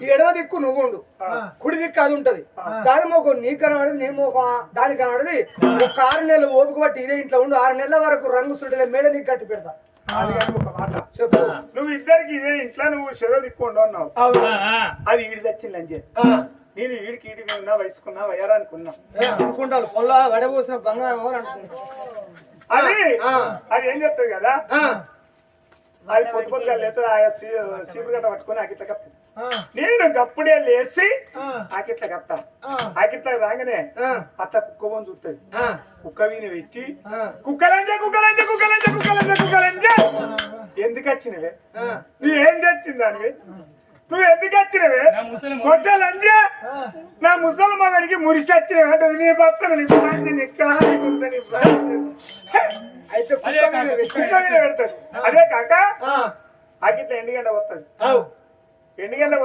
ఈ ఎడమ దిక్కు నువ్వు ఉండు, కుడి దిక్కు అది ఉంటది. దాని మొక్క నీకు కనబడదు, నీ మొక్క దానికి కనబడది. ఒక 6 నెలలు ఓపిక బట్టి ఇదే ఇంట్లో ఉండు. 6 నెలల వరకు రంగు సుడిలే మేడ నీకు కట్టి పెడతా. చెప్పు, నువ్వు ఇద్దరికి ఇదే ఇంట్లో నువ్వు చెరో దిక్కుండా ఉన్నావు. అది ఈడి తెచ్చింది అంజే. నేను ఈడికి ఈడికి ఉన్నా, వయసుకున్నా, వయ్యారానికి ఉన్నా అనుకుంటాను. పొల్ల వడబోసిన బంగారం అనుకుంటా. అది ఏం చెప్తుంది కదా, అది పొద్దు పొద్దుగా లేకపోతే ఆయా సీపు గట్ట పట్టుకుని ఆకిట్ల కప్పు. నేను గప్పుడే లేచి ఆకిట్ల కప్తా. ఆకిట్ల రాగానే అట్లా కుక్క బొని చూస్తుంది. కుక్క వీని పెట్టి కుక్కలంజే కుక్కలంజే కుక్కలంజే కుక్కలంజే కుక్కలంజే ఎందుకు వచ్చినవే, నువ్వు ఏం తెచ్చింది దానివి, నువ్వు ఎందుకు వచ్చినవే కొట్టలంజే, నా ముసలి మగనికి మురిసి వచ్చినవి అంటే నీ భర్తను అయితే కుక్క మీద పెడతాడు. అదే కాక ఆకిట్ల 8 గంట వస్తుంది. 8 గంట